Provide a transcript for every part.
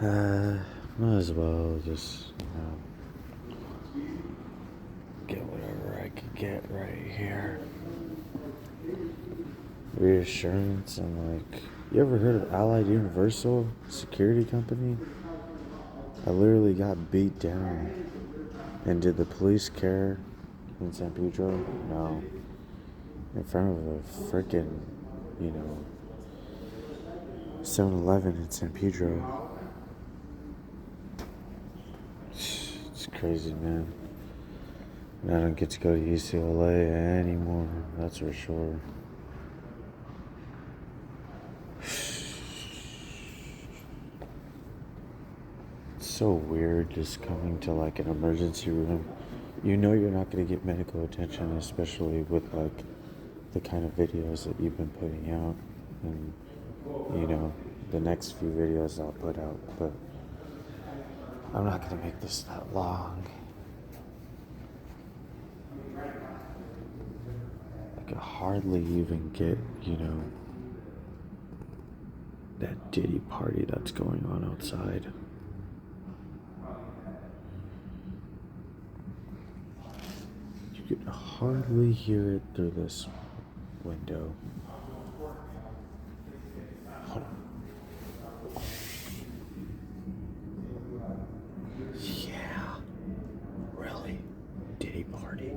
Might as well just, get whatever I could get right here. Reassurance and you ever heard of Allied Universal Security Company? I literally got beat down. And did the police care in San Pedro? No. In front of a freaking, 7-Eleven in San Pedro. It's crazy, man. And I don't get to go to UCLA anymore, that's for sure. It's so weird just coming to an emergency room. You know you're not going to get medical attention, especially with the kind of videos that you've been putting out. And, the next few videos I'll put out, but I'm not going to make this that long. I could hardly even get, that Diddy party that's going on outside. You could hardly hear it through this window. Yeah, really? Diddy party?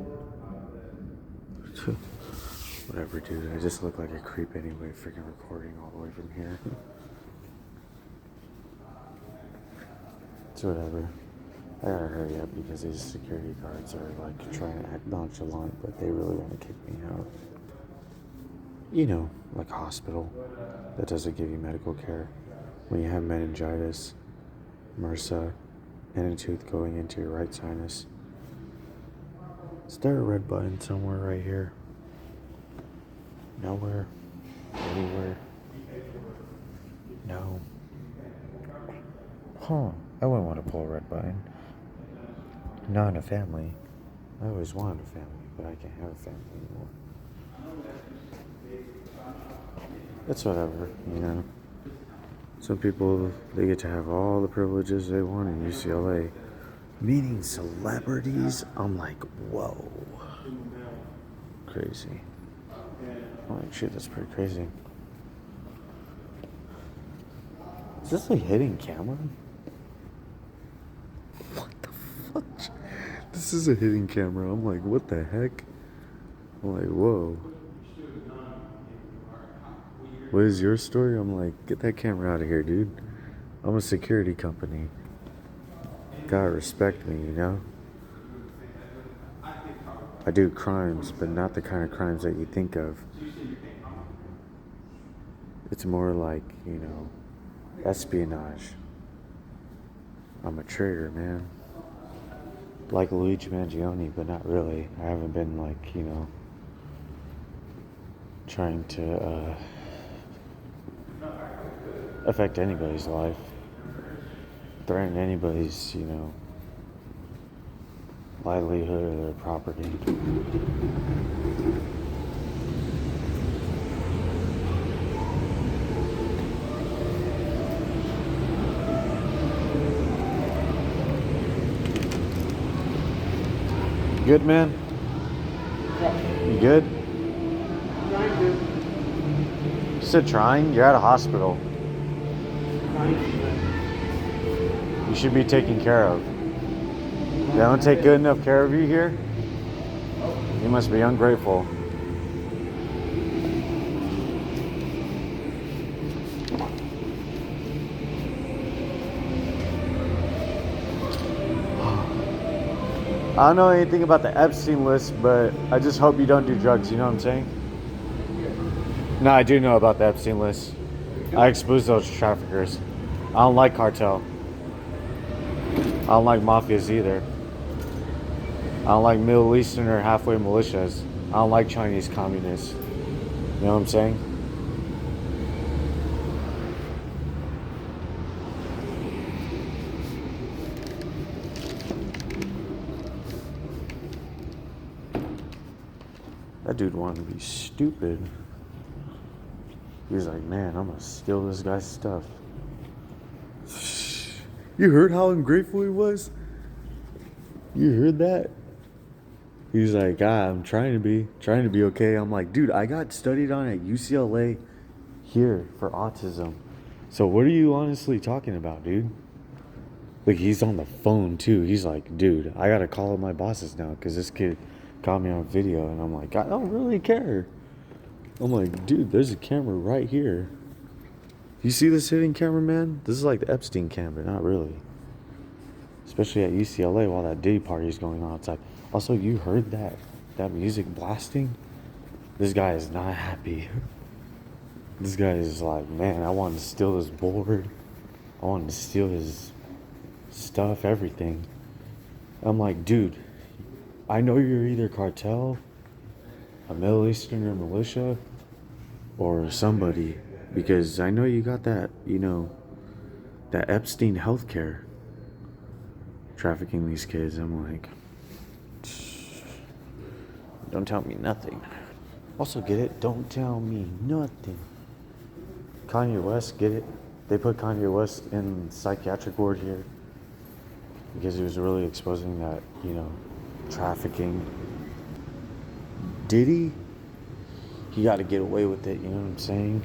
Whatever, dude. I just look like a creep anyway, freaking recording all the way from here. It's whatever. I gotta hurry up because these security guards are trying to act nonchalant, but they really want to kick me out. Like a hospital that doesn't give you medical care. When you have meningitis, MRSA, and a tooth going into your right sinus. Is there a red button somewhere right here? Nowhere. Anywhere. No. Huh. I wouldn't want to pull a red button. Not in a family. I always wanted a family, but I can't have a family anymore. It's whatever, Some people, they get to have all the privileges they want in UCLA. Meeting celebrities, I'm like, whoa. Crazy. I'm like, shit, that's pretty crazy. Is this a hidden camera? What the fuck? This is a hidden camera. I'm like, what the heck? I'm like, whoa. What is your story? I'm like, get that camera out of here, dude. I'm a security company. Gotta respect me, I do crimes, but not the kind of crimes that you think of. It's more espionage. I'm a traitor, man. Like Luigi Mangione, but not really. I haven't been trying to affect anybody's life, threaten anybody's, livelihood or their property. Good, man? You good? Trying to. You said trying? You're at a hospital. You should be taken care of. They don't take good enough care of you here? You must be ungrateful. I don't know anything about the Epstein list, but I just hope you don't do drugs, you know what I'm saying? No, I do know about the Epstein list. I expose those traffickers. I don't like cartel. I don't like mafias either. I don't like Middle Eastern or halfway militias. I don't like Chinese communists. You know what I'm saying? That dude wanted to be stupid. He was like, man, I'm gonna steal this guy's stuff. You heard how ungrateful he was? You heard that? He's like, I'm trying to be okay. I'm like, dude, I got studied on at UCLA here for autism. So what are you honestly talking about, dude? Like, he's on the phone too. He's like, dude, I gotta call my bosses now because this kid caught me on video. And I'm like, I don't really care. I'm like, dude, there's a camera right here. You see this hidden camera, man? This is like the Epstein cam, but not really. Especially at UCLA while that Diddy party is going on outside. Also, you heard that music blasting? This guy is not happy. This guy is like, man, I wanted to steal his board. I wanted to steal his stuff, everything. I'm like, dude, I know you're either cartel, a Middle Easterner militia, or somebody, because I know you got that, that Epstein healthcare trafficking these kids. I'm like, don't tell me nothing. Also, get it? Don't tell me nothing. Kanye West, get it? They put Kanye West in psychiatric ward here because he was really exposing that, trafficking. Did he? He got to get away with it, you know what I'm saying?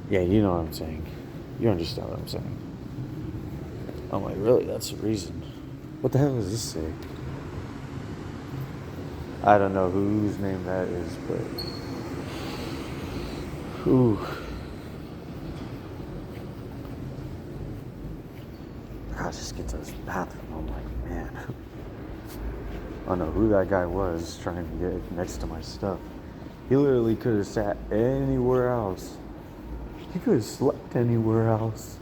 Yeah, you know what I'm saying. You understand what I'm saying. I'm like, really? That's the reason. What the hell does this say? I don't know whose name that is, but... Ooh. I just get to this bathroom. I'm like, man. I don't know who that guy was trying to get next to my stuff. He literally could have sat anywhere else. He could have slept anywhere else.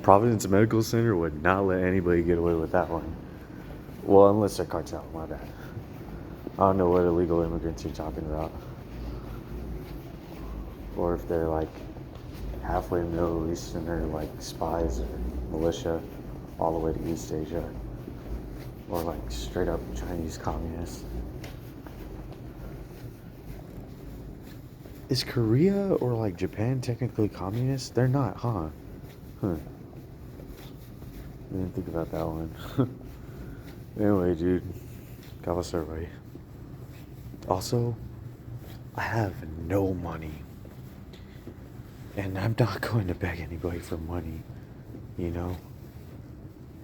Providence Medical Center would not let anybody get away with that one. Well, unless they're cartel, my bad. I don't know what illegal immigrants you're talking about. Or if they're like halfway Middle Eastern or like spies or militia all the way to East Asia. Or like straight up Chinese communists. Is Korea or like Japan technically communist? They're not, huh? Huh. I didn't think about that one. Anyway, dude. God bless everybody. Also, I have no money. And I'm not going to beg anybody for money.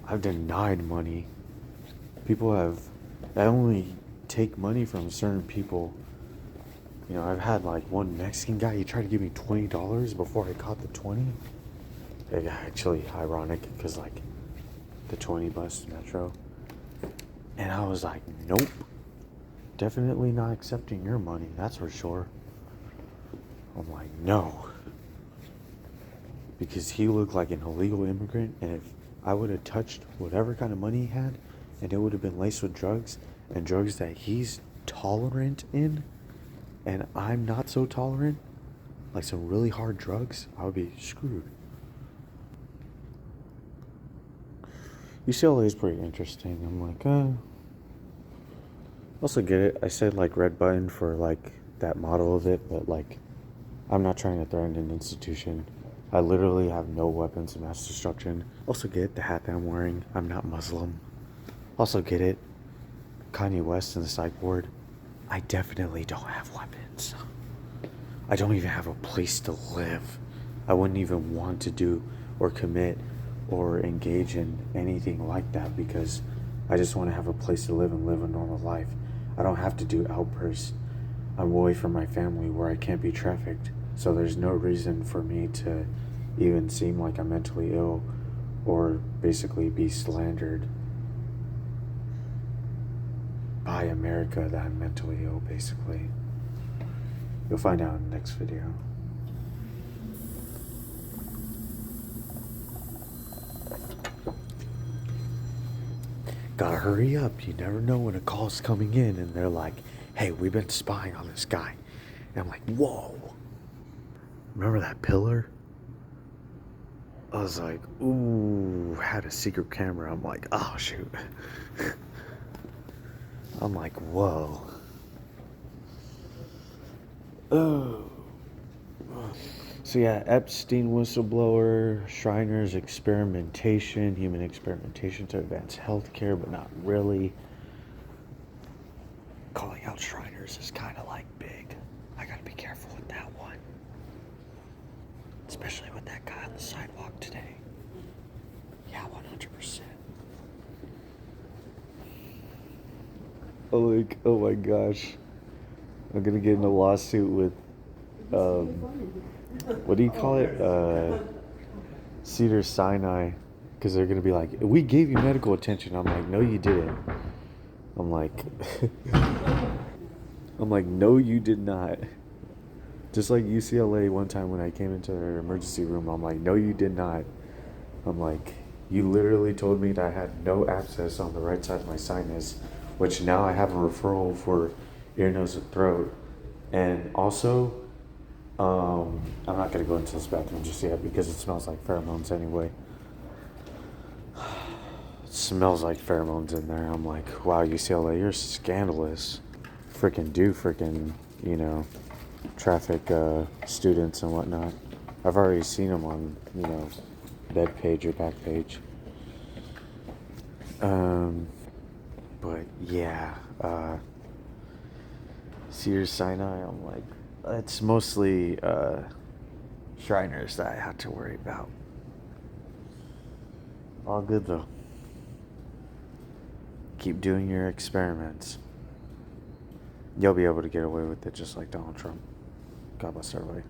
I've denied money. I only take money from certain people. I've had like one Mexican guy, he tried to give me $20 before I caught the 20. It actually ironic because like the 20 bus metro. And I was like, nope. Definitely not accepting your money, that's for sure. I'm like, no. Because he looked like an illegal immigrant, and if I would have touched whatever kind of money he had, and it would have been laced with drugs, and drugs that he's tolerant in, and I'm not so tolerant, like some really hard drugs, I would be screwed. UCLA is pretty interesting. I'm like, Also get it. I said like red button for like that model of it, but like I'm not trying to threaten an institution. I literally have no weapons of mass destruction. Also get it, the hat that I'm wearing. I'm not Muslim. Also get it, Kanye West and the psych ward. I definitely don't have weapons. I don't even have a place to live. I wouldn't even want to do or commit or engage in anything like that because I just want to have a place to live and live a normal life. I don't have to do outbursts. I'm away from my family where I can't be trafficked. So there's no reason for me to even seem like I'm mentally ill or basically be slandered by America that I'm mentally ill, basically. You'll find out in the next video. Gotta hurry up. You never know when a call's coming in and they're like, hey, we've been spying on this guy. And I'm like, whoa. Remember that pillar? I was like, ooh, had a secret camera. I'm like, oh, shoot. I'm like, whoa. Oh. So yeah, Epstein whistleblower, Shriner's experimentation, human experimentation to advance healthcare, but not really. Calling out Shriner's is kind of like big. I gotta be careful with that one. Especially with that guy on the sidewalk today. Yeah, 100%. Oh my gosh. I'm gonna get in a lawsuit with, what do you call it? Cedar Sinai. Because they're gonna be like, we gave you medical attention. I'm like, no, you didn't. I'm like, no, you did not. Just like UCLA one time when I came into their emergency room, I'm like, no, you did not. I'm like, you literally told me that I had no abscess on the right side of my sinus, which now I have a referral for ear, nose, and throat. And also, I'm not gonna go into this bathroom just yet because it smells like pheromones anyway. It smells like pheromones in there. I'm like, wow, UCLA, you're scandalous. Freaking do freaking, traffic students and whatnot. I've already seen them on, bed page or back page. But yeah, Cedar Sinai, I'm like, it's mostly Shriners that I have to worry about. All good though. Keep doing your experiments. You'll be able to get away with it just like Donald Trump. God bless everybody.